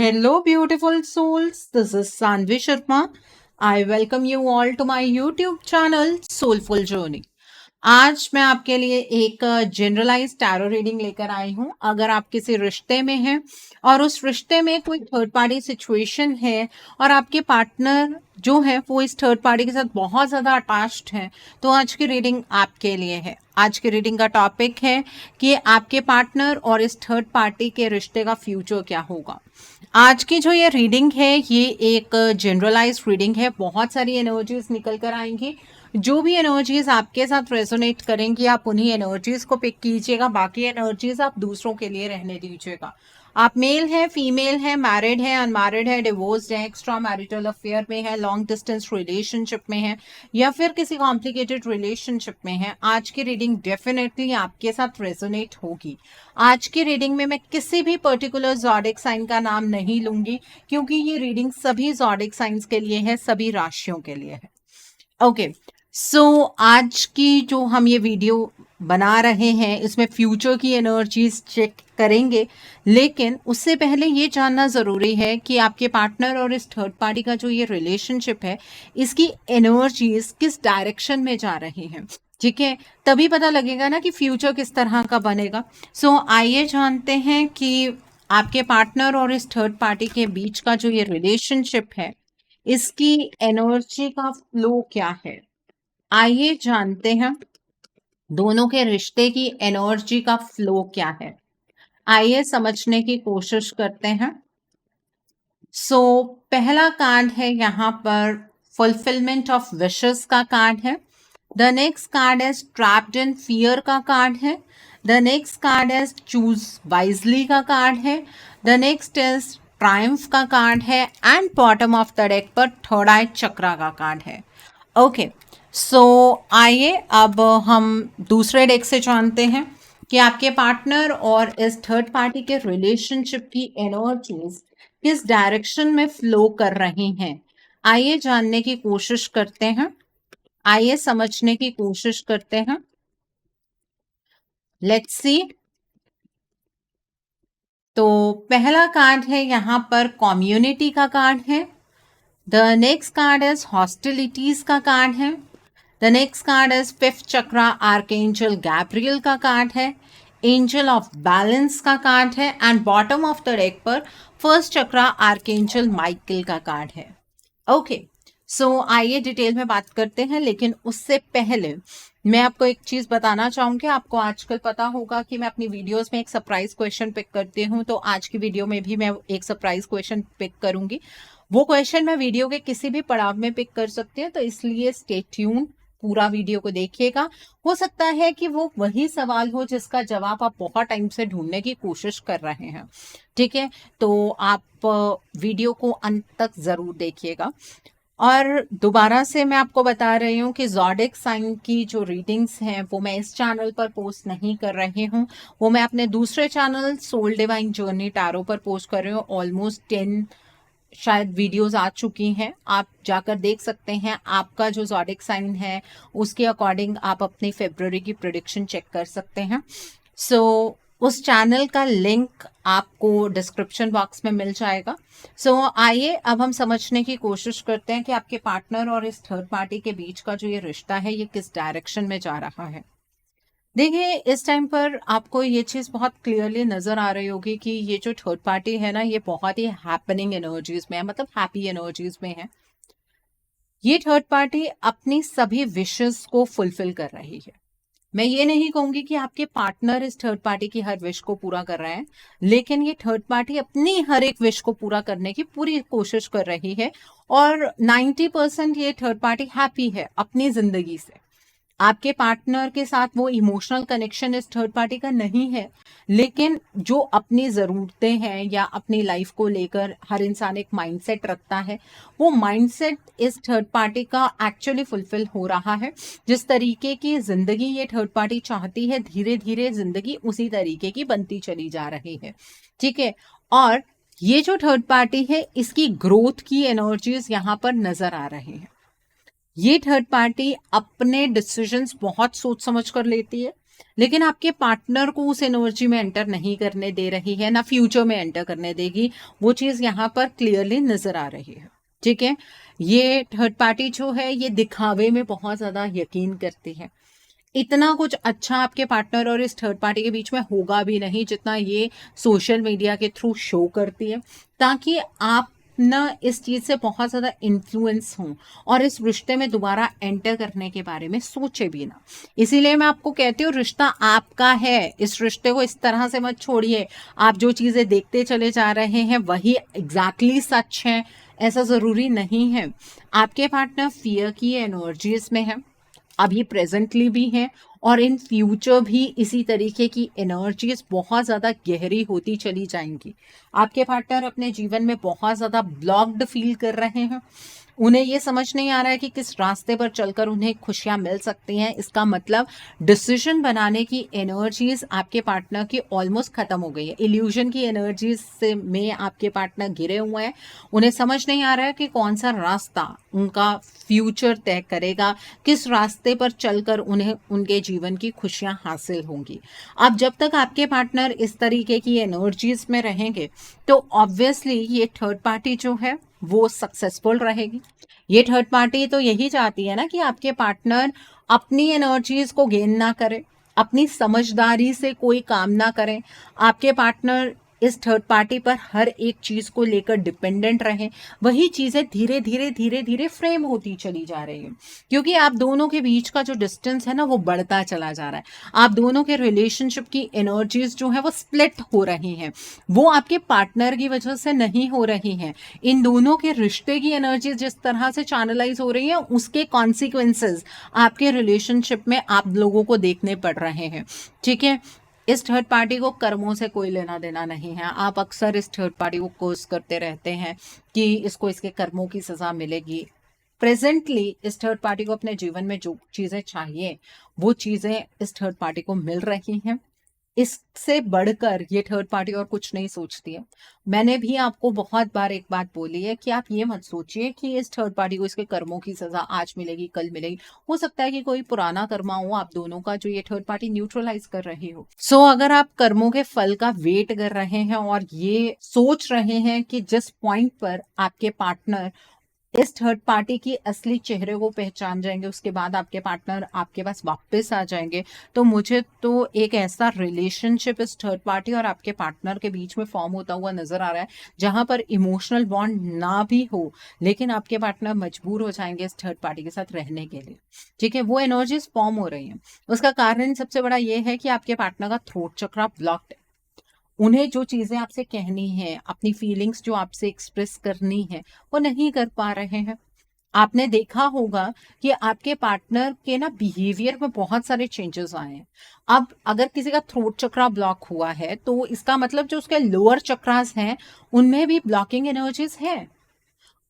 Hello, beautiful souls. This is Sanvi Sharma. I welcome you all to my YouTube channel, Soulful Journey. आज मैं आपके लिए एक generalise tarot reading लेकर आई हूँ। अगर आप किसी रिश्ते में हैं और उस रिश्ते में कोई थर्ड पार्टी सिचुएशन है और आपके पार्टनर जो है वो इस थर्ड पार्टी के साथ बहुत ज़्यादा अटैच्ड है, तो आज की रीडिंग आपके लिए है। आज की रीडिंग का टॉपिक है कि आपके पार्टनर और इस थर्ड पार्टी के रिश्ते का फ्यूचर क्या होगा। आज की जो ये रीडिंग है ये एक जनरलाइज रीडिंग है। बहुत सारी एनर्जीज निकल कर आएंगी। जो भी एनर्जीज आपके साथ रेजोनेट करेंगी आप उन्हीं एनर्जीज को पिक कीजिएगा, बाकी एनर्जीज आप दूसरों के लिए रहने दीजिएगा। आप मेल है, फीमेल है, मैरिड है, अनमैरिड है, डिवोर्स्ड है, एक्स्ट्रा मैरिटल अफेयर में है, लॉन्ग डिस्टेंस रिलेशनशिप में है या फिर किसी कॉम्प्लिकेटेड रिलेशनशिप में है, आज की रीडिंग डेफिनेटली आपके साथ रेजोनेट होगी। आज की रीडिंग में मैं किसी भी पर्टिकुलर ज़ोडिक साइन का नाम नहीं लूंगी क्योंकि ये रीडिंग सभी ज़ोडिक साइंस के लिए है, सभी राशियों के लिए है। ओके, सो आज की जो हम ये वीडियो बना रहे हैं इसमें फ्यूचर की एनर्जीज चेक करेंगे, लेकिन उससे पहले ये जानना ज़रूरी है कि आपके पार्टनर और इस थर्ड पार्टी का जो ये रिलेशनशिप है इसकी एनर्जीज किस डायरेक्शन में जा रही हैं। ठीक है, तभी पता लगेगा ना कि फ्यूचर किस तरह का बनेगा। सो आइए जानते हैं कि आपके पार्टनर और इस थर्ड पार्टी के बीच का जो ये रिलेशनशिप है इसकी एनर्जी का फ्लो क्या है। आइए जानते हैं दोनों के रिश्ते की एनर्जी का फ्लो क्या है। आइए समझने की कोशिश करते हैं। सो पहला कार्ड है यहाँ पर फुलफिलमेंट ऑफ विशेस का कार्ड है। The next card is trapped in fear का कार्ड है। The next card is choose wisely का कार्ड है। द नेक्स्ट इज ट्रायम्फ का कार्ड है and bottom of the deck पर थर्ड आई चक्रा का कार्ड है। ओके, सो आइए अब हम दूसरे डेक से जानते हैं कि आपके पार्टनर और इस थर्ड पार्टी के रिलेशनशिप की एनर्जीज किस डायरेक्शन में फ्लो कर रही हैं। आइए जानने की कोशिश करते हैं, आइए समझने की कोशिश करते हैं। Let's see. तो पहला कार्ड है यहाँ पर कम्युनिटी का कार्ड है। The next card is hostilities का कार्ड है। The next card is fifth chakra archangel Gabriel का कार्ड है। एंजल ऑफ बैलेंस का कार्ड है and bottom of the deck पर फर्स्ट चक्रा आर्कएंजल माइकल का कार्ड है। ओके, सो आइए डिटेल में बात करते हैं, लेकिन उससे पहले मैं आपको एक चीज बताना चाहूंगी। आपको आजकल पता होगा कि मैं अपनी वीडियोस में एक सरप्राइज क्वेश्चन पिक करती हूँ, तो आज की वीडियो में भी मैं एक सरप्राइज क्वेश्चन पिक करूंगी। वो क्वेश्चन मैं वीडियो के किसी भी पड़ाव में पिक कर सकती हूँ, तो इसलिए स्टे ट्यून, पूरा वीडियो को देखिएगा। हो सकता है कि वो वही सवाल हो जिसका जवाब आप बहुत टाइम से ढूंढने की कोशिश कर रहे हैं। ठीक है, तो आप वीडियो को अंत तक जरूर देखिएगा। और दोबारा से मैं आपको बता रही हूँ कि ज़ोडिक साइन की जो रीडिंग्स हैं वो मैं इस चैनल पर पोस्ट नहीं कर रही हूँ, वो मैं अपने दूसरे channel soul divine journey tarot पर पोस्ट कर रही हूँ। ऑलमोस्ट 10 शायद वीडियोस आ चुकी हैं, आप जाकर देख सकते हैं। आपका जो ज़ोडिक साइन है उसके अकॉर्डिंग आप अपनी फेब्रुअरी की प्रेडिक्शन चेक कर सकते हैं। सो उस चैनल का लिंक आपको डिस्क्रिप्शन बॉक्स में मिल जाएगा। सो आइए अब हम समझने की कोशिश करते हैं कि आपके पार्टनर और इस थर्ड पार्टी के बीच का जो ये रिश्ता है ये किस डायरेक्शन में जा रहा है। देखिए, इस टाइम पर आपको ये चीज़ बहुत क्लियरली नज़र आ रही होगी कि ये जो थर्ड पार्टी है ना ये बहुत ही हैपनिंग एनर्जीज में है, मतलब हैप्पी एनर्जीज में है। ये थर्ड पार्टी अपनी सभी विशेस को फुलफिल कर रही है। मैं ये नहीं कहूंगी कि आपके पार्टनर इस थर्ड पार्टी की हर विश को पूरा कर रहे हैं, लेकिन ये थर्ड पार्टी अपनी हर एक विश को पूरा करने की पूरी कोशिश कर रही है और 90% ये थर्ड पार्टी हैप्पी है अपनी जिंदगी से। आपके पार्टनर के साथ वो इमोशनल कनेक्शन इस थर्ड पार्टी का नहीं है, लेकिन जो अपनी ज़रूरतें हैं या अपनी लाइफ को लेकर हर इंसान एक माइंडसेट रखता है, वो माइंडसेट इस थर्ड पार्टी का एक्चुअली फुलफिल हो रहा है। जिस तरीके की ज़िंदगी ये थर्ड पार्टी चाहती है, धीरे धीरे ज़िंदगी उसी तरीके की बनती चली जा रही है। ठीक है, और ये जो थर्ड पार्टी है इसकी ग्रोथ की एनर्जीज यहाँ पर नज़र आ रही है। ये थर्ड पार्टी अपने डिसीजंस बहुत सोच समझ कर लेती है। लेकिन आपके पार्टनर को उस एनर्जी में एंटर नहीं करने दे रही है, ना फ्यूचर में एंटर करने देगी। वो चीज़ यहाँ पर क्लियरली नज़र आ रही है। ठीक है, ये थर्ड पार्टी जो है ये दिखावे में बहुत ज़्यादा यकीन करती है। इतना कुछ अच्छा आपके पार्टनर और इस थर्ड पार्टी के बीच में होगा भी नहीं जितना ये सोशल मीडिया के थ्रू शो करती है, ताकि आप ना इस चीज़ से बहुत ज़्यादा इन्फ्लुएंस हों और इस रिश्ते में दोबारा एंटर करने के बारे में सोचे भी ना। इसीलिए मैं आपको कहती हूँ रिश्ता आपका है, इस रिश्ते को इस तरह से मत छोड़िए। आप जो चीज़ें देखते चले जा रहे हैं वही एग्जैक्टली सच है, ऐसा ज़रूरी नहीं है। आपके पार्टनर फियर की एनर्जीज में है, अभी प्रेजेंटली भी हैं और इन फ्यूचर भी इसी तरीके की एनर्जीज बहुत ज़्यादा गहरी होती चली जाएंगी। आपके पार्टनर अपने जीवन में बहुत ज़्यादा ब्लॉक्ड फील कर रहे हैं। उन्हें ये समझ नहीं आ रहा है कि किस रास्ते पर चलकर उन्हें खुशियां मिल सकती हैं। इसका मतलब डिसीजन बनाने की एनर्जीज आपके पार्टनर की ऑलमोस्ट खत्म हो गई है। इल्यूजन की एनर्जीज से में आपके पार्टनर घिरे हुए हैं। उन्हें समझ नहीं आ रहा है कि कौन सा रास्ता उनका फ्यूचर तय करेगा, किस रास्ते पर चलकर उन्हें उनके जीवन की खुशियां हासिल होंगी। अब जब तक आपके पार्टनर इस तरीके की एनर्जीज में रहेंगे तो ऑब्वियसली ये थर्ड पार्टी जो है वो सक्सेसफुल रहेगी। ये थर्ड पार्टी तो यही चाहती है ना कि आपके पार्टनर अपनी एनर्जीज को गेन ना करे, अपनी समझदारी से कोई काम ना करें। आपके पार्टनर इस थर्ड पार्टी पर हर एक चीज को लेकर डिपेंडेंट रहे। वही चीजें धीरे धीरे धीरे धीरे फ्रेम होती चली जा रही है, क्योंकि आप दोनों के बीच का जो डिस्टेंस है ना वो बढ़ता चला जा रहा है। आप दोनों के रिलेशनशिप की एनर्जीज जो है वो स्प्लिट हो रही हैं। वो आपके पार्टनर की वजह से नहीं हो रही हैं। इन दोनों के रिश्ते की एनर्जी जिस तरह से चैनलाइज हो रही है उसके कॉन्सिक्वेंसेस आपके रिलेशनशिप में आप लोगों को देखने पड़ रहे हैं। ठीक है, इस थर्ड पार्टी को कर्मों से कोई लेना देना नहीं है। आप अक्सर इस थर्ड पार्टी को कोस करते रहते हैं कि इसको इसके कर्मों की सजा मिलेगी। प्रेजेंटली इस थर्ड पार्टी को अपने जीवन में जो चीजें चाहिए वो चीजें इस थर्ड पार्टी को मिल रही हैं। इससे बढ़कर ये थर्ड पार्टी और कुछ नहीं सोचती है। मैंने भी आपको बहुत बार एक बात बोली है कि आप ये मत सोचिए कि इस थर्ड पार्टी को इसके कर्मों की सजा आज मिलेगी कल मिलेगी। हो सकता है कि कोई पुराना कर्मा हो आप दोनों का जो ये थर्ड पार्टी न्यूट्रलाइज कर रही हो। सो अगर आप कर्मों के फल का वेट कर रहे हैं और ये सोच रहे हैं कि जिस पॉइंट पर आपके पार्टनर इस थर्ड पार्टी की असली चेहरे को पहचान जाएंगे उसके बाद आपके पार्टनर आपके पास वापस आ जाएंगे, तो मुझे तो एक ऐसा रिलेशनशिप इस थर्ड पार्टी और आपके पार्टनर के बीच में फॉर्म होता हुआ नजर आ रहा है जहां पर इमोशनल बॉन्ड ना भी हो, लेकिन आपके पार्टनर मजबूर हो जाएंगे इस थर्ड पार्टी के साथ रहने के लिए। ठीक है, वो एनर्जीज फॉर्म हो रही हैं। उसका कारण सबसे बड़ा ये है कि आपके पार्टनर का थ्रोट चक्र ब्लॉक्ड है। उन्हें जो चीजें आपसे कहनी है, अपनी फीलिंग्स जो आपसे एक्सप्रेस करनी है वो नहीं कर पा रहे हैं। आपने देखा होगा कि आपके पार्टनर के ना बिहेवियर में बहुत सारे चेंजेस आए हैं। अब अगर किसी का थ्रोट चक्रा ब्लॉक हुआ है तो इसका मतलब जो उसके लोअर चक्रास हैं उनमें भी ब्लॉकिंग एनर्जीज है।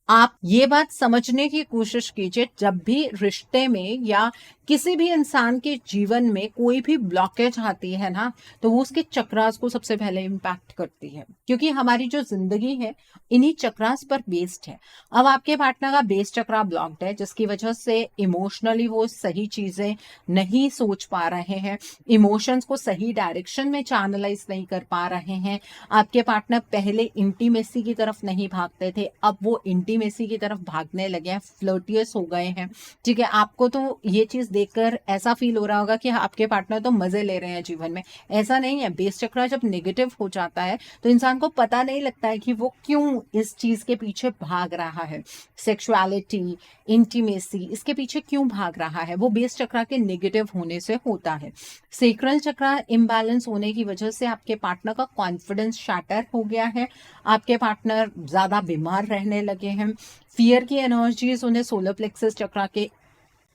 आप ये बात समझने की कोशिश कीजिए, जब भी रिश्ते में या किसी भी इंसान के जीवन में कोई भी ब्लॉकेज आती है ना तो वो उसके चक्रास को सबसे पहले इम्पैक्ट करती है, क्योंकि हमारी जो जिंदगी है इन्हीं चक्रास पर बेस्ड है। अब आपके पार्टनर का बेस चक्रा ब्लॉक्ड है जिसकी वजह से इमोशनली वो सही चीजें नहीं सोच पा रहे हैं, इमोशंस को सही डायरेक्शन में चैनलाइज नहीं कर पा रहे हैं। आपके पार्टनर पहले इंटीमेसी की तरफ नहीं भागते थे, अब वो इंटीमेसी की तरफ भागने लगे हैं, फ्लर्टियस हो गए हैं। ठीक है, आपको तो ये चीज देखकर ऐसा फील हो रहा होगा कि आपके पार्टनर तो मजे ले रहे हैं जीवन में। ऐसा नहीं है। बेस चक्र जब नेगेटिव हो जाता है तो इंसान को पता नहीं लगता है कि वो क्यों इस चीज के पीछे भाग रहा है। सेक्सुअलिटी, इंटीमेसी, इसके पीछे क्यों भाग रहा है, वो बेस चक्र के नेगेटिव होने से होता है। सेक्रल चक्र इम्बैलेंस होने की वजह से आपके पार्टनर का कॉन्फिडेंस शैटर हो गया है। आपके पार्टनर ज्यादा बीमार रहने लगे हैं। फियर की एनर्जीज उन्हें सोलर प्लेक्सस चक्र के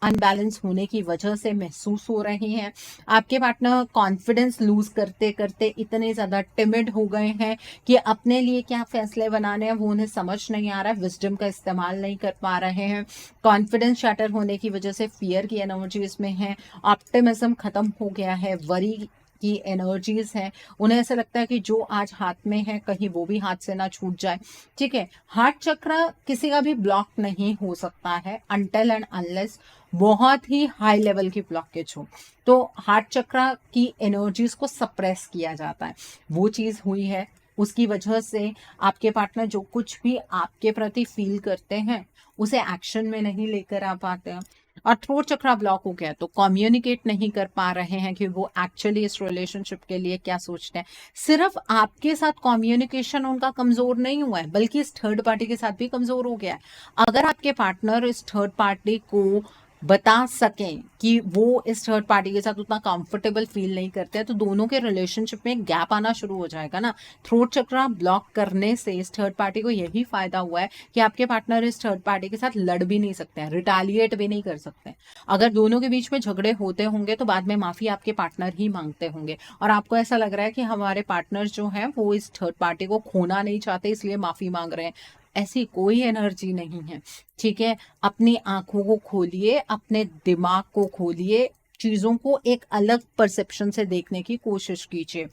अनबैलेंस होने की वजह से महसूस हो रही हैं। आपके पार्टनर कॉन्फिडेंस लूज करते करते इतने ज़्यादा टिमिड हो गए हैं कि अपने लिए क्या फैसले बनाने हैं वो उन्हें समझ नहीं आ रहा है, विजडम का इस्तेमाल नहीं कर पा रहे हैं। कॉन्फिडेंस शैटर होने की वजह से फियर की एनर्जी इसमें है। ऑप्टिमिज्म खत्म हो गया है, वरी की एनर्जीज हैं, उन्हें ऐसा लगता है कि जो आज हाथ में है कहीं वो भी हाथ से ना छूट जाए। ठीक है, हार्ट चक्र किसी का भी ब्लॉक नहीं हो सकता है अनटिल एंड अनलेस बहुत ही हाई लेवल की ब्लॉकेज हो, तो हार्ट चक्र की एनर्जीज को सप्रेस किया जाता है। वो चीज हुई है, उसकी वजह से आपके पार्टनर जो कुछ भी आपके प्रति फील करते हैं उसे एक्शन में नहीं लेकर आ पाते हैं। और थ्रोट चक्रा ब्लॉक हो गया तो कम्युनिकेट नहीं कर पा रहे हैं कि वो एक्चुअली इस रिलेशनशिप के लिए क्या सोचते हैं। सिर्फ आपके साथ कम्युनिकेशन उनका कमजोर नहीं हुआ है, बल्कि इस थर्ड पार्टी के साथ भी कमजोर हो गया है। अगर आपके पार्टनर इस थर्ड पार्टी को बता सकें कि वो इस थर्ड पार्टी के साथ उतना कंफर्टेबल फील नहीं करते हैं, तो दोनों के रिलेशनशिप में गैप आना शुरू हो जाएगा ना। थ्रोट चक्रा ब्लॉक करने से इस थर्ड पार्टी को यही फायदा हुआ है कि आपके पार्टनर इस थर्ड पार्टी के साथ लड़ भी नहीं सकते हैं, रिटालिएट भी नहीं कर सकते हैं। अगर दोनों के बीच में झगड़े होते होंगे तो बाद में माफी आपके पार्टनर ही मांगते होंगे, और आपको ऐसा लग रहा है कि हमारे पार्टनर जो है वो इस थर्ड पार्टी को खोना नहीं चाहते इसलिए माफी मांग रहे हैं। ऐसी कोई एनर्जी नहीं है। ठीक है, अपनी आंखों को खोलिए, अपने दिमाग को खोलिए, चीजों को एक अलग परसेप्शन से देखने की कोशिश कीजिए।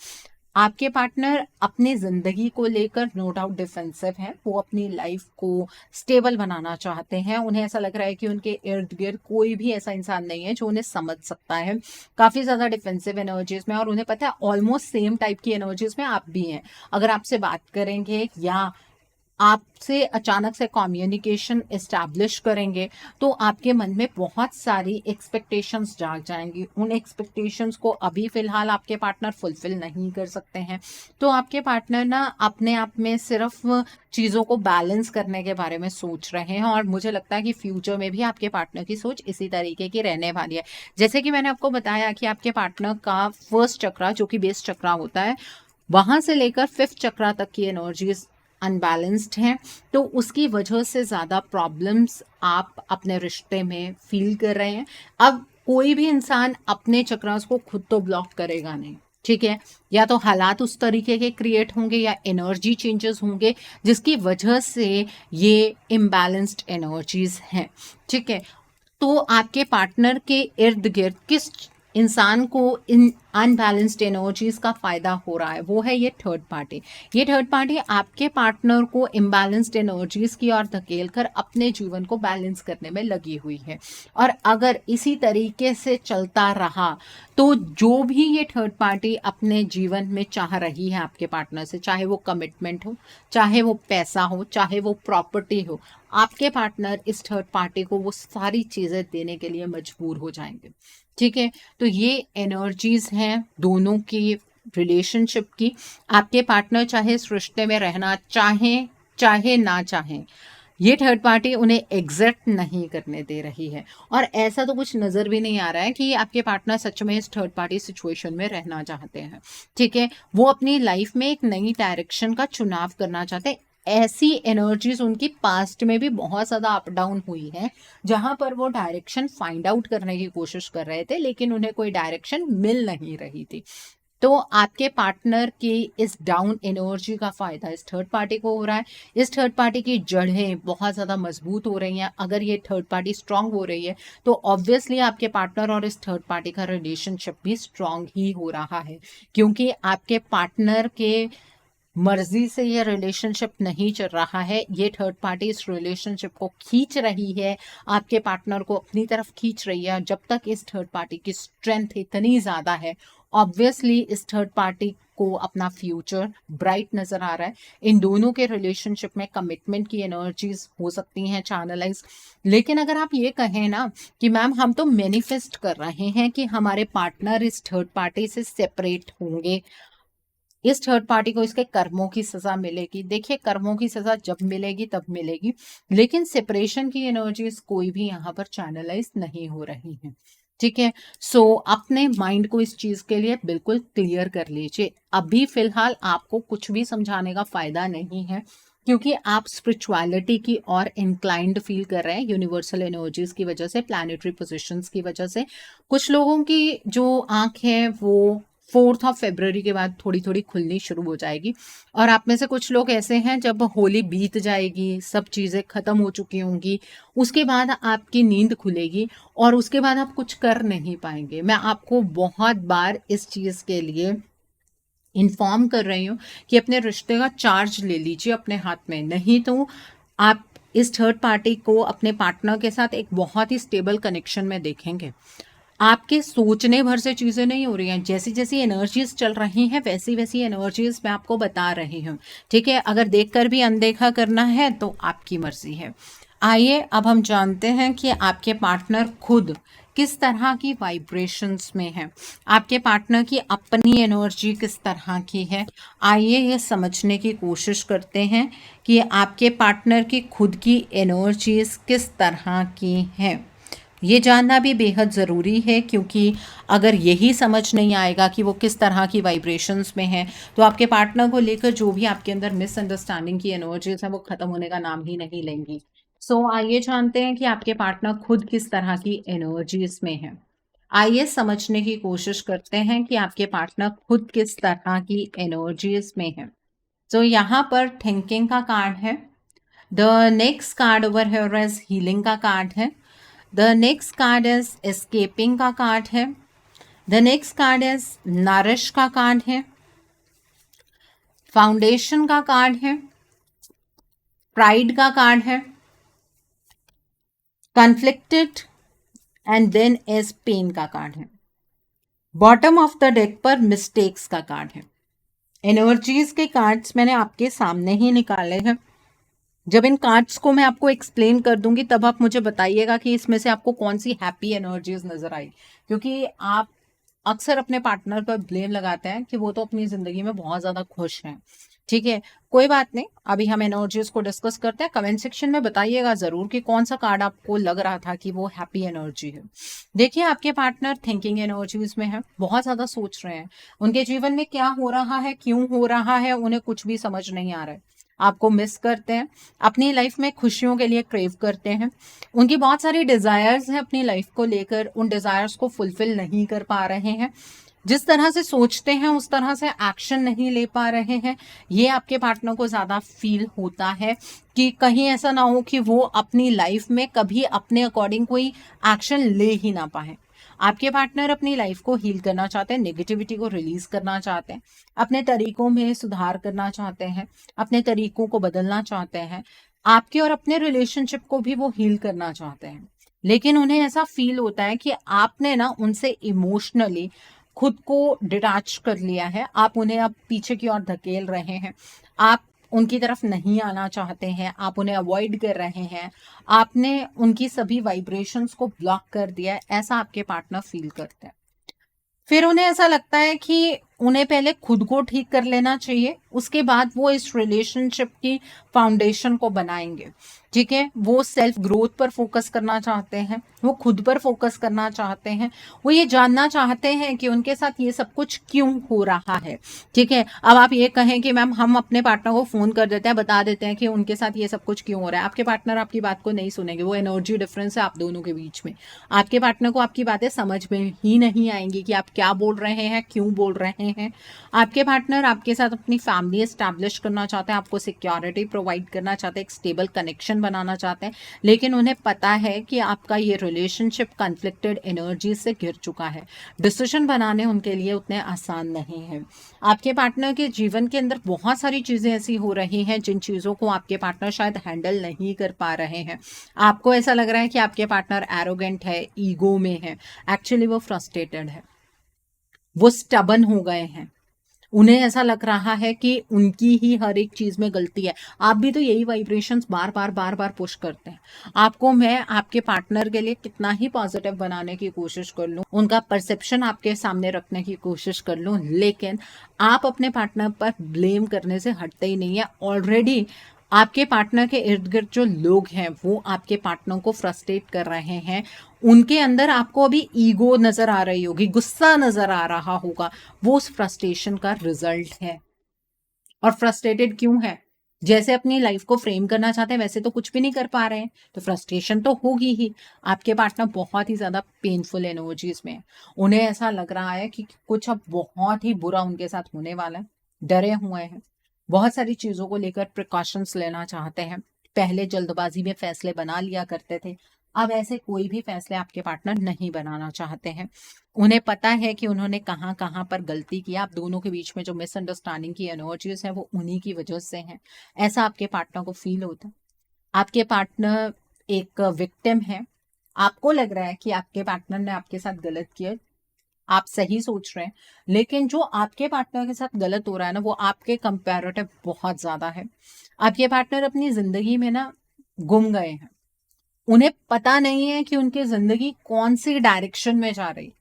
आपके पार्टनर अपनी जिंदगी को लेकर नो डाउट डिफेंसिव है, वो अपनी लाइफ को स्टेबल बनाना चाहते हैं। उन्हें ऐसा लग रहा है कि उनके इर्द गिर्द कोई भी ऐसा इंसान नहीं है जो उन्हें समझ सकता है। काफी ज्यादा डिफेंसिव एनर्जीज में, और उन्हें पता है ऑलमोस्ट सेम टाइप की एनर्जीज में आप भी हैं। अगर आपसे बात करेंगे या आपसे अचानक से कम्युनिकेशन एस्टैब्लिश करेंगे तो आपके मन में बहुत सारी एक्सपेक्टेशंस जाग जाएंगी। उन एक्सपेक्टेशंस को अभी फिलहाल आपके पार्टनर फुलफिल नहीं कर सकते हैं, तो आपके पार्टनर ना अपने आप में सिर्फ चीज़ों को बैलेंस करने के बारे में सोच रहे हैं, और मुझे लगता है कि फ्यूचर में भी आपके पार्टनर की सोच इसी तरीके की रहने वाली है। जैसे कि मैंने आपको बताया कि आपके पार्टनर का फर्स्ट चक्रा जो कि बेस चक्रा होता है, वहां से लेकर फिफ्थ चक्रा तक की एनर्जीज अनबैलेंस्ड हैं, तो उसकी वजह से ज़्यादा प्रॉब्लम्स आप अपने रिश्ते में फील कर रहे हैं। अब कोई भी इंसान अपने चक्रास को खुद तो ब्लॉक करेगा नहीं। ठीक है, या तो हालात उस तरीके के क्रिएट होंगे या एनर्जी चेंजेस होंगे जिसकी वजह से ये इम्बैलेंस्ड एनर्जीज हैं। ठीक है, तो आपके पार्टनर के इर्द गिर्द किस इंसान को इन अनबैलेंस्ड एनर्जीज का फायदा हो रहा है, वो है ये थर्ड पार्टी। ये थर्ड पार्टी आपके पार्टनर को इम्बैलेंस्ड एनर्जीज की ओर धकेल कर अपने जीवन को बैलेंस करने में लगी हुई है। और अगर इसी तरीके से चलता रहा तो जो भी ये थर्ड पार्टी अपने जीवन में चाह रही है आपके पार्टनर से, चाहे वो कमिटमेंट हो, चाहे वो पैसा हो, चाहे वो प्रॉपर्टी हो, आपके पार्टनर इस थर्ड पार्टी को वो सारी चीजें देने के लिए मजबूर हो जाएंगे। ठीक है, तो ये एनर्जीज हैं दोनों की रिलेशनशिप की। आपके पार्टनर चाहे इस रिश्ते में रहना चाहें चाहे ना चाहें, ये थर्ड पार्टी उन्हें एग्जिट नहीं करने दे रही है। और ऐसा तो कुछ नजर भी नहीं आ रहा है कि आपके पार्टनर सच में इस थर्ड पार्टी सिचुएशन में रहना चाहते हैं। ठीक है, वो अपनी लाइफ में एक नई डायरेक्शन का चुनाव करना चाहते हैं। ऐसी एनर्जीज उनकी पास्ट में भी बहुत ज्यादा अप डाउन हुई है, जहां पर वो डायरेक्शन फाइंड आउट करने की कोशिश कर रहे थे लेकिन उन्हें कोई डायरेक्शन मिल नहीं रही थी। तो आपके पार्टनर की इस डाउन एनर्जी का फायदा इस थर्ड पार्टी को हो रहा है। इस थर्ड पार्टी की जड़ें बहुत ज़्यादा मजबूत हो रही हैं। अगर ये थर्ड पार्टी स्ट्रांग हो रही है तो ऑब्वियसली आपके पार्टनर और इस थर्ड पार्टी का रिलेशनशिप भी स्ट्रांग ही हो रहा है, क्योंकि आपके पार्टनर के मर्जी से ये रिलेशनशिप नहीं चल रहा है। ये थर्ड पार्टी इस रिलेशनशिप को खींच रही है, आपके पार्टनर को अपनी तरफ खींच रही है। जब तक इस थर्ड पार्टी की स्ट्रेंथ इतनी ज्यादा है, ऑब्वियसली इस थर्ड पार्टी को अपना फ्यूचर ब्राइट नजर आ रहा है। इन दोनों के रिलेशनशिप में कमिटमेंट की एनर्जीज हो सकती हैं चैनलाइज। लेकिन अगर आप ये कहें ना कि मैम हम तो मैनिफेस्ट कर रहे हैं कि हमारे पार्टनर इस थर्ड पार्टी से सेपरेट होंगे, इस थर्ड पार्टी को इसके कर्मों की सजा मिलेगी। देखिए, कर्मों की सजा जब मिलेगी तब मिलेगी, लेकिन सेपरेशन की एनर्जीज कोई भी यहाँ पर चैनलाइज नहीं हो रही है। ठीक है, सो अपने माइंड को इस चीज के लिए बिल्कुल क्लियर कर लीजिए। अभी फिलहाल आपको कुछ भी समझाने का फायदा नहीं है, क्योंकि आप स्पिरिचुअलिटी की और इंक्लाइंड फील कर रहे हैं यूनिवर्सल एनर्जीज की वजह से, प्लैनेटरी पोजिशंस की वजह से। कुछ लोगों की जो आंख है वो 4 फरवरी के बाद थोड़ी थोड़ी खुलनी शुरू हो जाएगी। और आप में से कुछ लोग ऐसे हैं, जब होली बीत जाएगी, सब चीज़ें खत्म हो चुकी होंगी, उसके बाद आपकी नींद खुलेगी और उसके बाद आप कुछ कर नहीं पाएंगे। मैं आपको बहुत बार इस चीज़ के लिए इन्फॉर्म कर रही हूँ कि अपने रिश्ते का चार्ज ले लीजिए अपने हाथ में, नहीं तो आप इस थर्ड पार्टी को अपने पार्टनर के साथ एक बहुत ही स्टेबल कनेक्शन में देखेंगे। आपके सोचने भर से चीज़ें नहीं हो रही हैं, जैसी जैसी एनर्जीज चल रही हैं वैसी वैसी एनर्जीज मैं आपको बता रही हूँ। ठीक है, अगर देखकर भी अनदेखा करना है तो आपकी मर्जी है। आइए अब हम जानते हैं कि आपके पार्टनर खुद किस तरह की वाइब्रेशंस में है, आपके पार्टनर की अपनी एनर्जी किस तरह की है। आइए ये समझने की कोशिश करते हैं कि आपके पार्टनर की खुद की एनर्जीज किस तरह की हैं। ये जानना भी बेहद ज़रूरी है, क्योंकि अगर यही समझ नहीं आएगा कि वो किस तरह की वाइब्रेशंस में है, तो आपके पार्टनर को लेकर जो भी आपके अंदर मिसअंडरस्टैंडिंग की एनर्जीज हैं वो ख़त्म होने का नाम ही नहीं लेंगी। आइए जानते हैं कि आपके पार्टनर खुद किस तरह की एनर्जीज में है। आइए समझने की कोशिश करते हैं कि आपके पार्टनर खुद किस तरह की एनर्जीज में है। यहाँ पर थिंकिंग का कार्ड है। The next card over here is healing का कार्ड है। The next card is escaping का कार्ड है। The next card is nourish का कार्ड है। फाउंडेशन का कार्ड है। प्राइड का कार्ड है। Conflicted and then as pain का कार्ड है। बॉटम ऑफ द डेक पर मिस्टेक्स का कार्ड है। एनर्जीज के कार्ड्स मैंने आपके सामने ही निकाले हैं। जब इन कार्ड्स को मैं आपको एक्सप्लेन कर दूंगी तब आप मुझे बताइएगा कि इसमें से आपको कौन सी हैप्पी एनर्जीज नजर आई, क्योंकि आप अक्सर अपने पार्टनर पर ब्लेम लगाते हैं कि वो तो अपनी जिंदगी में बहुत ज्यादा खुश हैं। ठीक है, कोई बात नहीं, अभी हम एनर्जीज को डिस्कस करते हैं। कमेंट सेक्शन में बताइएगा जरूर कि कौन सा कार्ड आपको लग रहा था कि वो हैप्पी एनर्जी है। देखिए, आपके पार्टनर थिंकिंग एनर्जीज में है, बहुत ज्यादा सोच रहे हैं। उनके जीवन में क्या हो रहा है, क्यों हो रहा है, उन्हें कुछ भी समझ नहीं आ रहा है। आपको मिस करते हैं, अपनी लाइफ में खुशियों के लिए क्रेव करते हैं। उनकी बहुत सारी डिजायर्स हैं अपनी लाइफ को लेकर, उन डिजायर्स को फुलफिल नहीं कर पा रहे हैं। जिस तरह से सोचते हैं उस तरह से एक्शन नहीं ले पा रहे हैं। ये आपके पार्टनर को ज्यादा फील होता है कि कहीं ऐसा ना हो कि वो अपनी लाइफ में कभी अपने अकॉर्डिंग कोई एक्शन ले ही ना पाए। आपके पार्टनर अपनी लाइफ को हील करना चाहते हैं, नेगेटिविटी को रिलीज करना चाहते हैं, अपने तरीकों में सुधार करना चाहते हैं, अपने तरीकों को बदलना चाहते हैं। आपके और अपने रिलेशनशिप को भी वो हील करना चाहते हैं, लेकिन उन्हें ऐसा फील होता है कि आपने ना उनसे इमोशनली खुद को डिटैच कर लिया है। आप उन्हें अब पीछे की ओर धकेल रहे हैं, आप उनकी तरफ नहीं आना चाहते हैं, आप उन्हें अवॉइड कर रहे हैं, आपने उनकी सभी वाइब्रेशंस को ब्लॉक कर दिया है, ऐसा आपके पार्टनर फील करते हैं। फिर उन्हें ऐसा लगता है कि उन्हें पहले खुद को ठीक कर लेना चाहिए, उसके बाद वो इस रिलेशनशिप की फाउंडेशन को बनाएंगे। ठीक है, वो सेल्फ ग्रोथ पर फोकस करना चाहते हैं, वो खुद पर फोकस करना चाहते हैं, वो ये जानना चाहते हैं कि उनके साथ ये सब कुछ क्यों हो रहा है। ठीक है, अब आप ये कहें कि मैम हम अपने पार्टनर को फोन कर देते हैं, बता देते हैं कि उनके साथ ये सब कुछ क्यों हो रहा है, आपके पार्टनर आपकी बात को नहीं सुनेंगे। वो एनर्जी डिफरेंस है आप दोनों के बीच में। आपके पार्टनर को आपकी बातें समझ में ही नहीं आएंगी कि आप क्या बोल रहे हैं, क्यों बोल रहे हैं। आपके पार्टनर आपके साथ अपनी फैमिली एस्टैब्लिश करना चाहते हैं, आपको सिक्योरिटी प्रोवाइड करना चाहते हैं, एक स्टेबल कनेक्शन बनाना चाहते हैं, लेकिन उन्हें पता है कि आपका ये रिलेशनशिप कॉन्फ्लिक्टेड एनर्जी से घिर चुका है। डिसीजन बनाने उनके लिए उतने आसान नहीं है। आपके पार्टनर के जीवन के अंदर बहुत सारी चीजें ऐसी हो रही हैं जिन चीजों को आपके पार्टनर शायद हैंडल नहीं कर पा रहे हैं। आपको ऐसा लग रहा है कि आपके पार्टनर एरोगेंट है, ईगो में है, एक्चुअली वो फ्रस्ट्रेटेड है, वो स्टबन हो गए हैं। उन्हें ऐसा लग रहा है कि उनकी ही हर एक चीज में गलती है। आप भी तो यही वाइब्रेशंस बार बार पुश करते हैं। आपको मैं आपके पार्टनर के लिए कितना ही पॉजिटिव बनाने की कोशिश कर लूं, उनका परसेप्शन आपके सामने रखने की कोशिश कर लूं, लेकिन आप अपने पार्टनर पर ब्लेम करने से हटते ही नहीं है। ऑलरेडी आपके पार्टनर के इर्द गिर्द जो लोग हैं वो आपके पार्टनर को फ्रस्ट्रेट कर रहे हैं। उनके अंदर आपको अभी ईगो नजर आ रही होगी, गुस्सा नजर आ रहा होगा, वो उस फ्रस्ट्रेशन का रिजल्ट है। और फ्रस्ट्रेटेड क्यों है? जैसे अपनी लाइफ को फ्रेम करना चाहते हैं वैसे तो कुछ भी नहीं कर पा रहे हैं, तो फ्रस्ट्रेशन तो होगी ही। आपके पार्टनर बहुत ही ज्यादा पेनफुल एनर्जीज में है, उन्हें ऐसा लग रहा है कि कुछ अब बहुत ही बुरा उनके साथ होने वाला है, डरे हुए हैं, बहुत सारी चीजों को लेकर प्रिकॉशंस लेना चाहते हैं। पहले जल्दबाजी में फैसले बना लिया करते थे, अब ऐसे कोई भी फैसले आपके पार्टनर नहीं बनाना चाहते हैं। उन्हें पता है कि उन्होंने कहाँ कहाँ पर गलती की, आप दोनों के बीच में जो मिसअंडरस्टैंडिंग की एनर्जीज है वो उन्हीं की वजह से है, ऐसा आपके पार्टनर को फील होता है। आपके पार्टनर एक विक्टिम है, आपको लग रहा है कि आपके पार्टनर ने आपके साथ गलत किया, आप सही सोच रहे हैं, लेकिन जो आपके पार्टनर के साथ गलत हो रहा है ना वो आपके कंपैरेटिव बहुत ज्यादा है। आपके पार्टनर अपनी जिंदगी में ना गुम गए हैं, उन्हें पता नहीं है कि उनकी जिंदगी कौन सी डायरेक्शन में जा रही,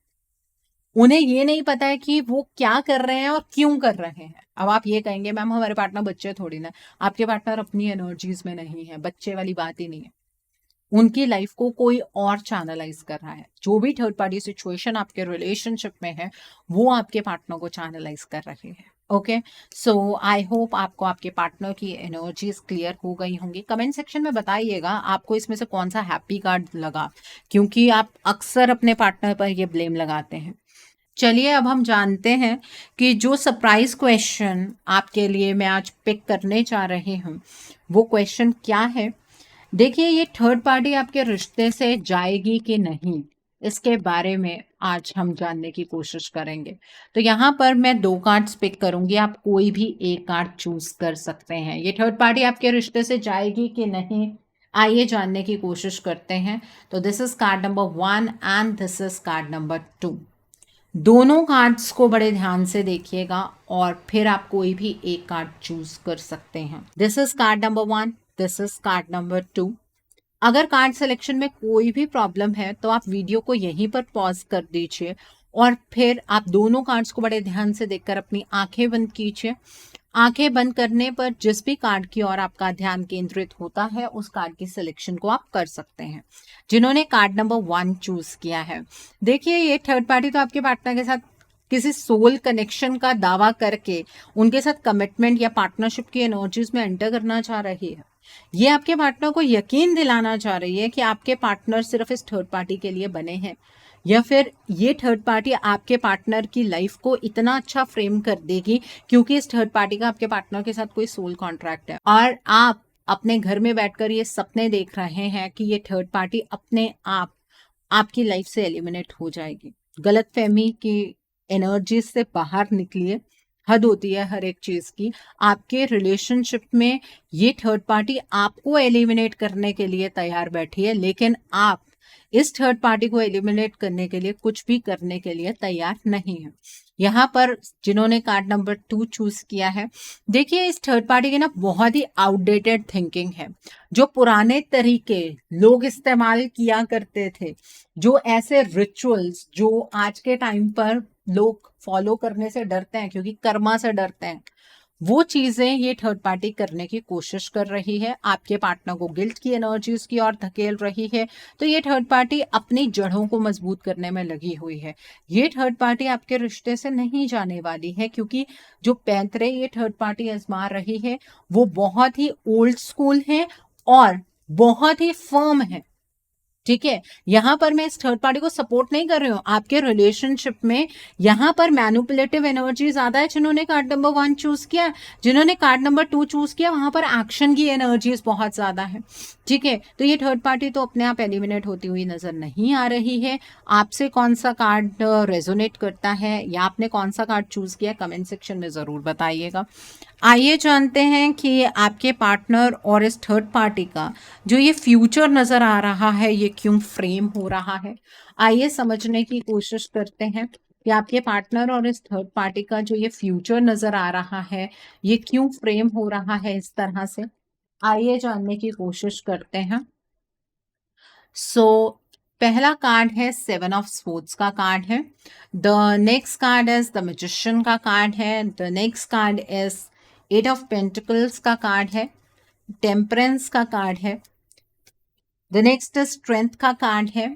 उन्हें ये नहीं पता है कि वो क्या कर रहे हैं और क्यों कर रहे हैं। अब आप ये कहेंगे मैम हमारे पार्टनर बच्चे थोड़ी ना, आपके पार्टनर अपनी एनर्जीज में नहीं है, बच्चे वाली बात ही नहीं है, उनकी लाइफ को कोई और चैनलाइज कर रहा है। जो भी थर्ड पार्टी सिचुएशन आपके रिलेशनशिप में है वो आपके पार्टनर को चैनलाइज कर रहे हैं। ओके, सो आई होप आपको आपके पार्टनर की एनर्जीज क्लियर हो गई होंगी। कमेंट सेक्शन में बताइएगा आपको इसमें से कौन सा हैप्पी कार्ड लगा, क्योंकि आप अक्सर अपने पार्टनर पर ये ब्लेम लगाते हैं। चलिए अब हम जानते हैं कि जो सरप्राइज क्वेश्चन आपके लिए मैं आज पिक करने जा रही हूँ वो क्वेश्चन क्या है। देखिए, ये थर्ड पार्टी आपके रिश्ते से जाएगी कि नहीं, इसके बारे में आज हम जानने की कोशिश करेंगे। तो यहाँ पर मैं 2 कार्ड्स पिक करूंगी, आप कोई भी एक कार्ड चूज कर सकते हैं। ये थर्ड पार्टी आपके रिश्ते से जाएगी कि नहीं, आइए जानने की कोशिश करते हैं। तो this is called number 1 and this is called number 2। दोनों कार्ड्स को बड़े ध्यान से देखिएगा और फिर आप कोई भी एक कार्ड चूज कर सकते हैं। This is called number 1, this is called number 2। अगर कार्ड सिलेक्शन में कोई भी प्रॉब्लम है तो आप वीडियो को यहीं पर पॉज कर दीजिए और फिर आप दोनों कार्ड्स को बड़े ध्यान से देखकर अपनी आंखें बंद कीजिए। आंखें बंद करने पर जिस भी कार्ड की ओर आपका ध्यान केंद्रित होता है उस कार्ड की सिलेक्शन को आप कर सकते हैं। जिन्होंने कार्ड नंबर 1 चूज किया है, देखिए ये थर्ड पार्टी तो आपके पार्टनर के साथ किसी सोल कनेक्शन का दावा करके उनके साथ कमिटमेंट या पार्टनरशिप की एनर्जीज में एंटर करना चाह रही है। ये आपके पार्टनर को यकीन दिलाना चाह रही है कि आपके पार्टनर सिर्फ इस थर्ड पार्टी के लिए बने हैं, या फिर ये थर्ड पार्टी आपके पार्टनर की लाइफ को इतना अच्छा फ्रेम कर देगी क्योंकि इस थर्ड पार्टी का आपके पार्टनर के साथ कोई सोल कॉन्ट्रैक्ट है और आप अपने घर में बैठकर ये सपने देख रहे हैं कि ये थर्ड पार्टी अपने आप आपकी लाइफ से एलिमिनेट हो जाएगी। गलतफहमी की एनर्जी से बाहर निकलिए, हद होती है हर एक चीज की। आपके रिलेशनशिप में ये थर्ड पार्टी आपको एलिमिनेट करने के लिए तैयार बैठी है, लेकिन आप इस थर्ड पार्टी को एलिमिनेट करने के लिए कुछ भी करने के लिए तैयार नहीं है। यहाँ पर जिन्होंने कार्ड नंबर 2 चूज किया है, देखिए इस थर्ड पार्टी की ना बहुत ही आउटडेटेड थिंकिंग है। जो पुराने तरीके लोग इस्तेमाल किया करते थे, जो ऐसे रिचुअल्स जो आज के टाइम पर लोग फॉलो करने से डरते हैं क्योंकि कर्मा से डरते हैं, वो चीजें ये थर्ड पार्टी करने की कोशिश कर रही है, आपके पार्टनर को गिल्ट की एनर्जीज की ओर धकेल रही है। तो ये थर्ड पार्टी अपनी जड़ों को मजबूत करने में लगी हुई है। ये थर्ड पार्टी आपके रिश्ते से नहीं जाने वाली है क्योंकि जो पैंतरे ये थर्ड पार्टी आजमा रही है वो बहुत ही ओल्ड स्कूल है और बहुत ही फर्म है। ठीक है, यहाँ पर मैं इस थर्ड पार्टी को सपोर्ट नहीं कर रही हूँ। आपके रिलेशनशिप में यहाँ पर मैनिपुलेटिव एनर्जी ज्यादा है जिन्होंने कार्ड नंबर 1 चूज किया। जिन्होंने कार्ड नंबर 2 चूज किया वहां पर एक्शन की एनर्जीज बहुत ज्यादा है। ठीक है, तो ये थर्ड पार्टी तो अपने आप एलिमिनेट होती हुई नजर नहीं आ रही है। आपसे कौन सा कार्ड रेजोनेट करता है या आपने कौन सा कार्ड चूज किया, कमेंट सेक्शन में जरूर बताइएगा। आइए जानते हैं कि आपके पार्टनर और इस थर्ड पार्टी का जो ये फ्यूचर नजर आ रहा है ये क्यों फ्रेम हो रहा है। आइए समझने की कोशिश करते हैं कि आपके पार्टनर और इस थर्ड पार्टी का जो ये फ्यूचर नजर आ रहा है ये क्यों फ्रेम हो रहा है इस तरह से। आइए जानने की कोशिश करते हैं। सो पहला कार्ड है 7 ऑफ स्पोर्ट्स का कार्ड है। The next card is the magician का कार्ड है। The next card is 8 of pentacles का कार्ड है। टेम्परेंस का कार्ड है। द नेक्स्ट स्ट्रेंथ का कार्ड है।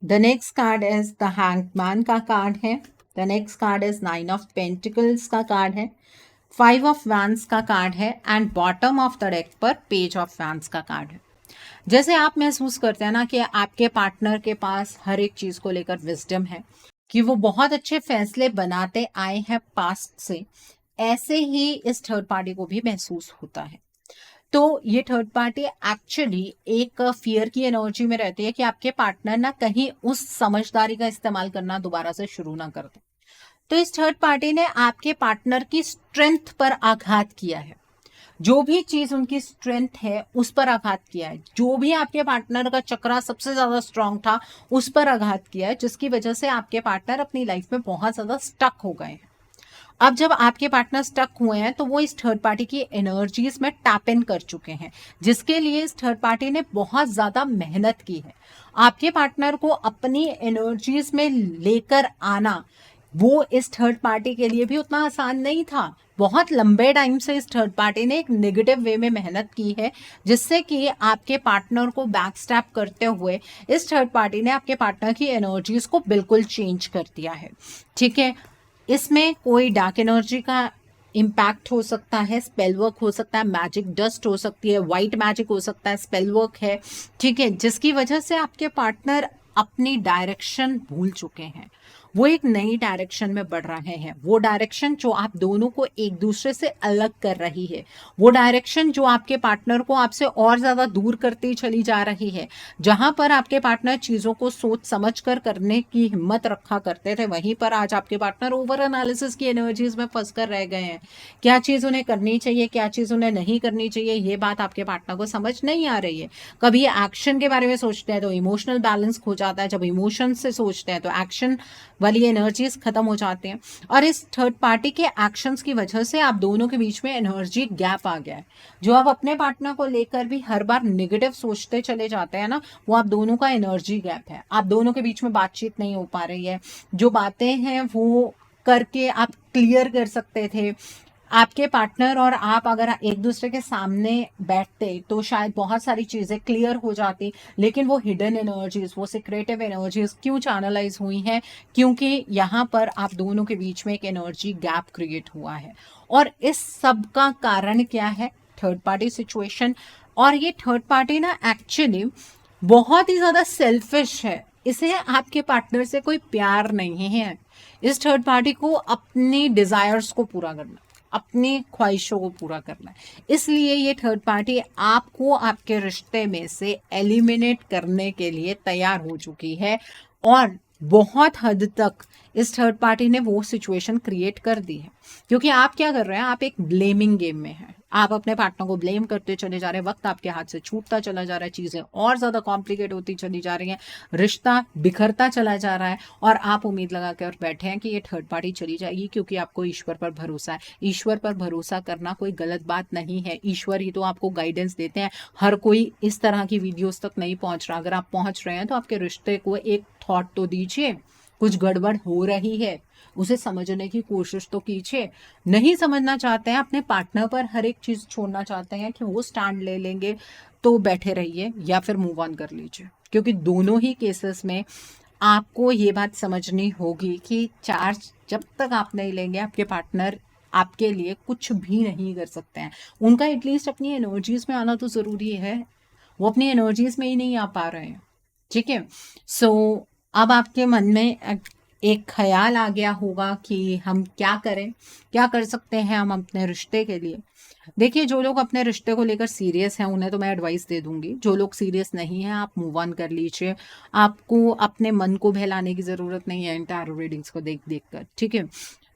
The next card is the hangman का कार्ड है। The next card is 9 of pentacles का कार्ड है। फाइव ऑफ वैंड्स का कार्ड है and bottom of the deck पर पेज ऑफ वैंड्स का कार्ड है। जैसे आप महसूस करते हैं ना कि आपके पार्टनर के पास हर एक चीज को लेकर विजडम है, कि वो बहुत अच्छे फैसले बनाते आए हैं पास्ट से, ऐसे ही इस थर्ड पार्टी को भी महसूस होता है। तो ये थर्ड पार्टी एक्चुअली एक फियर की एनर्जी में रहती है कि आपके पार्टनर ना कहीं उस समझदारी का इस्तेमाल करना दोबारा से शुरू ना कर दे। तो इस थर्ड पार्टी ने आपके पार्टनर की स्ट्रेंथ पर आघात किया है। जो भी चीज उनकी स्ट्रेंथ है उस पर आघात किया है, जो भी आपके पार्टनर का चक्रा सबसे ज्यादा स्ट्रांग था उस पर आघात किया है, जिसकी वजह से आपके पार्टनर अपनी लाइफ में बहुत ज्यादा स्टक हो गए हैं। अब जब आपके पार्टनर स्टक हुए हैं तो वो इस थर्ड पार्टी की एनर्जीज में टैप इन कर चुके हैं, जिसके लिए इस थर्ड पार्टी ने बहुत ज्यादा मेहनत की है। आपके पार्टनर को अपनी एनर्जीज में लेकर आना वो इस थर्ड पार्टी के लिए भी उतना आसान नहीं था। बहुत लंबे टाइम से इस थर्ड पार्टी ने एक नेगेटिव वे में मेहनत की है, जिससे कि आपके पार्टनर को बैक स्टैप करते हुए इस थर्ड पार्टी ने आपके पार्टनर की एनर्जीज को बिल्कुल चेंज कर दिया है। ठीक है, इसमें कोई डार्क एनर्जी का इम्पैक्ट हो सकता है, स्पेल वर्क हो सकता है, मैजिक डस्ट हो सकती है, वाइट मैजिक हो सकता है, स्पेल वर्क है। ठीक है, जिसकी वजह से आपके पार्टनर अपनी डायरेक्शन भूल चुके हैं, वो एक नई डायरेक्शन में बढ़ रहे हैं। वो डायरेक्शन जो आप दोनों को एक दूसरे से अलग कर रही है, वो डायरेक्शन जो आपके पार्टनर को आपसे और ज्यादा दूर करती चली जा रही है। जहां पर आपके पार्टनर चीजों को सोच समझ कर करने की हिम्मत रखा करते थे, वहीं पर आज आपके पार्टनर ओवर एनालिसिस की एनर्जीज में फंस कर रह गए हैं। क्या चीज उन्हें करनी चाहिए, क्या चीज उन्हें नहीं करनी चाहिए, ये बात आपके पार्टनर को समझ नहीं आ रही है। कभी एक्शन के बारे में सोचते हैं तो इमोशनल बैलेंस खो जाता है, जब इमोशन से सोचते हैं तो एक्शन वाली एनर्जीज खत्म हो जाते हैं। और इस थर्ड पार्टी के एक्शंस की वजह से आप दोनों के बीच में एनर्जी गैप आ गया है। जो आप अपने पार्टनर को लेकर भी हर बार नेगेटिव सोचते चले जाते हैं ना, वो आप दोनों का एनर्जी गैप है। आप दोनों के बीच में बातचीत नहीं हो पा रही है। जो बातें हैं वो करके आप क्लियर कर सकते थे। आपके पार्टनर और आप अगर एक दूसरे के सामने बैठते तो शायद बहुत सारी चीजें क्लियर हो जाती, लेकिन वो हिडन एनर्जीज, वो सीक्रेटिव एनर्जीज क्यों चैनलाइज हुई हैं? क्योंकि यहाँ पर आप दोनों के बीच में एक एनर्जी गैप क्रिएट हुआ है। और इस सब का कारण क्या है? Third party situation. और ये थर्ड पार्टी ना एक्चुअली बहुत ही ज्यादा सेल्फिश है। इसे आपके पार्टनर से कोई प्यार नहीं है। इस थर्ड पार्टी को अपनी डिजायर्स को पूरा करना, अपनी ख्वाहिशों को पूरा करना है। इसलिए ये थर्ड पार्टी आपको आपके रिश्ते में से एलिमिनेट करने के लिए तैयार हो चुकी है। और बहुत हद तक इस थर्ड पार्टी ने वो सिचुएशन क्रिएट कर दी है। क्योंकि आप क्या कर रहे हैं? आप एक ब्लेमिंग गेम में हैं। आप अपने पार्टनर को ब्लेम करते चले जा रहे हैं, वक्त आपके हाथ से छूटता चला जा रहा है, चीजें और ज्यादा कॉम्प्लिकेट होती चली जा रही हैं, रिश्ता बिखरता चला जा रहा है। और आप उम्मीद लगा कर बैठे हैं कि ये थर्ड पार्टी चली जाएगी, क्योंकि आपको ईश्वर पर भरोसा है। ईश्वर पर भरोसा करना कोई गलत बात नहीं है, ईश्वर ही तो आपको गाइडेंस देते हैं। हर कोई इस तरह की वीडियोस तक नहीं पहुंच रहा। अगर आप पहुंच रहे हैं तो आपके रिश्ते को एक थॉट तो दीजिए, कुछ गड़बड़ हो रही है उसे समझने की कोशिश तो कीजिए। नहीं समझना चाहते हैं, अपने पार्टनर पर हर एक चीज छोड़ना चाहते हैं कि वो स्टैंड ले लेंगे, तो बैठे रहिए या फिर मूव ऑन कर लीजिए। क्योंकि दोनों ही केसेस में आपको ये बात समझनी होगी कि चार्ज जब तक आप नहीं लेंगे, आपके पार्टनर आपके लिए कुछ भी नहीं कर सकते हैं। उनका एटलीस्ट अपनी एनर्जीज में आना तो जरूरी है, वो अपनी एनर्जीज में ही नहीं आ पा रहे हैं। ठीक है, सो अब आपके मन में एक ख्याल आ गया होगा कि हम क्या करें, क्या कर सकते हैं हम अपने रिश्ते के लिए। देखिए, जो लोग अपने रिश्ते को लेकर सीरियस हैं उन्हें तो मैं एडवाइस दे दूंगी। जो लोग सीरियस नहीं हैं, आप मूव ऑन कर लीजिए। आपको अपने मन को बहलाने की जरूरत नहीं है इन टैरो रीडिंग्स को देख देख कर। ठीक है,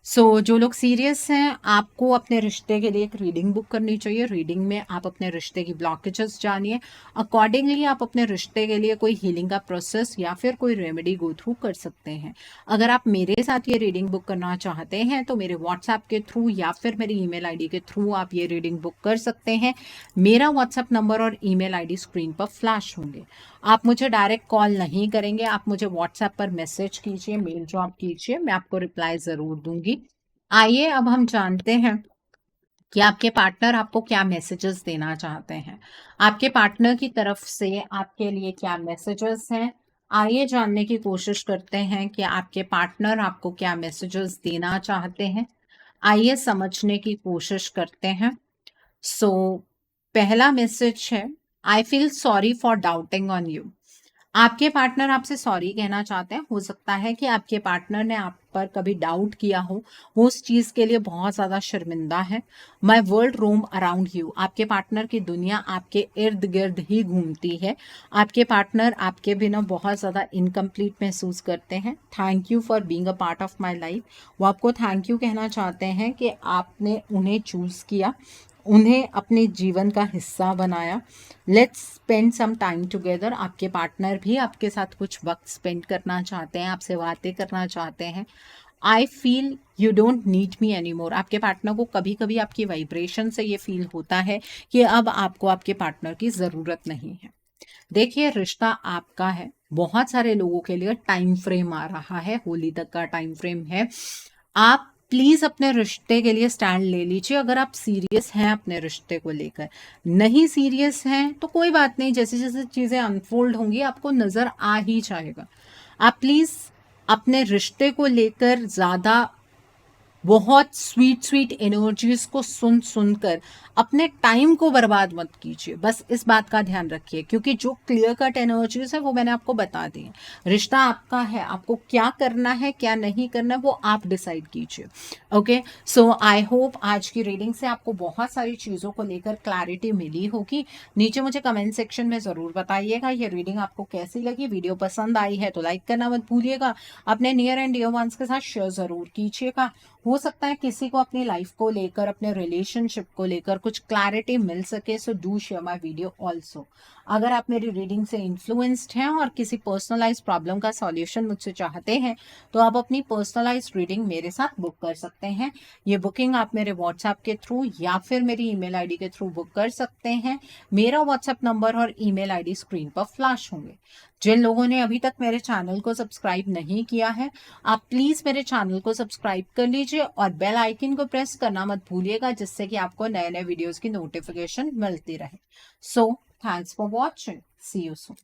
जो लोग सीरियस हैं, आपको अपने रिश्ते के लिए एक रीडिंग बुक करनी चाहिए। रीडिंग में आप अपने रिश्ते की ब्लॉकेजेस जानिए, अकॉर्डिंगली आप अपने रिश्ते के लिए कोई हीलिंग का प्रोसेस या फिर कोई रेमेडी गो थ्रू कर सकते हैं। अगर आप मेरे साथ ये रीडिंग बुक करना चाहते हैं तो मेरे व्हाट्सएप के थ्रू या फिर मेरी ईमेल आईडी के थ्रू आप ये रीडिंग बुक कर सकते हैं। मेरा व्हाट्सएप नंबर और ईमेल आईडी स्क्रीन पर फ्लैश होंगे। आप मुझे डायरेक्ट कॉल नहीं करेंगे, आप मुझे व्हाट्सएप पर मैसेज कीजिए, मेल ड्रॉप कीजिए, मैं आपको रिप्लाई जरूर दूंगी। आइए अब हम जानते हैं कि आपके पार्टनर आपको क्या मैसेजेस देना चाहते हैं। आपके पार्टनर की तरफ से आपके लिए क्या मैसेजेस हैं? आइए जानने की कोशिश करते हैं कि आपके पार्टनर आपको क्या मैसेजेस देना चाहते हैं। आइए समझने की कोशिश करते हैं। सो पहला मैसेज है, I feel sorry for doubting on you. आपके पार्टनर आपसे सॉरी कहना चाहते हैं। हो सकता है कि आपके पार्टनर ने आप पर कभी डाउट किया हो, वो उस चीज के लिए बहुत ज्यादा शर्मिंदा है। My world roam around you, आपके पार्टनर की दुनिया आपके इर्द गिर्द ही घूमती है। आपके पार्टनर आपके बिना बहुत ज्यादा इनकम्प्लीट महसूस करते हैं। Thank you for being a part of my life, वो आपको थैंक यू कहना चाहते हैं कि आपने उन्हें चूज किया, उन्हें अपने जीवन का हिस्सा बनाया। Let's spend some time together, आपके पार्टनर भी आपके साथ कुछ वक्त स्पेंड करना चाहते हैं, आपसे बातें करना चाहते हैं। I feel you don't need me any more, आपके पार्टनर को कभी कभी आपकी वाइब्रेशन से ये फील होता है कि अब आपको आपके पार्टनर की ज़रूरत नहीं है। देखिए, रिश्ता आपका है। बहुत सारे लोगों के लिए टाइम फ्रेम आ रहा है, होली तक का टाइम फ्रेम है। आप प्लीज अपने रिश्ते के लिए स्टैंड ले लीजिए। अगर आप सीरियस हैं अपने रिश्ते को लेकर, नहीं सीरियस हैं तो कोई बात नहीं, जैसे जैसे चीजें अनफोल्ड होंगी आपको नजर आ ही जाएगा। आप प्लीज अपने रिश्ते को लेकर ज्यादा बहुत स्वीट स्वीट एनर्जीज को सुन सुनकर अपने टाइम को बर्बाद मत कीजिए। बस इस बात का ध्यान रखिए, क्योंकि जो क्लियर कट एनर्जीज है वो मैंने आपको बता दी है। रिश्ता आपका है, आपको क्या करना है क्या नहीं करना है वो आप डिसाइड कीजिए। ओके, सो आई होप आज की रीडिंग से आपको बहुत सारी चीज़ों को लेकर क्लैरिटी मिली होगी। नीचे मुझे कमेंट सेक्शन में ज़रूर बताइएगा ये रीडिंग आपको कैसी लगी। वीडियो पसंद आई है तो लाइक करना मत भूलिएगा, अपने नियर एंड डियर वंस के साथ शेयर ज़रूर कीजिएगा। हो सकता है किसी को अपनी लाइफ को लेकर, अपने रिलेशनशिप को लेकर कुछ क्लैरिटी मिल सके, so do share my video also. अगर आप मेरी रीडिंग से इन्फ्लुएंस्ड हैं और किसी पर्सनलाइज प्रॉब्लम का सॉल्यूशन मुझसे चाहते हैं तो आप अपनी पर्सनलाइज रीडिंग मेरे साथ बुक कर सकते हैं। ये बुकिंग आप मेरे व्हाट्सएप के थ्रू या फिर मेरी ईमेल आईडी के थ्रू बुक कर सकते हैं। मेरा व्हाट्सएप नंबर और ईमेल आईडी स्क्रीन पर फ्लैश होंगे। जिन लोगों ने अभी तक मेरे चैनल को सब्सक्राइब नहीं किया है, आप प्लीज मेरे चैनल को सब्सक्राइब कर लीजिए और बेल आइकन को प्रेस करना मत भूलिएगा, जिससे कि आपको नए नए वीडियोस की नोटिफिकेशन मिलती रहे। So thanks for watching, see you soon.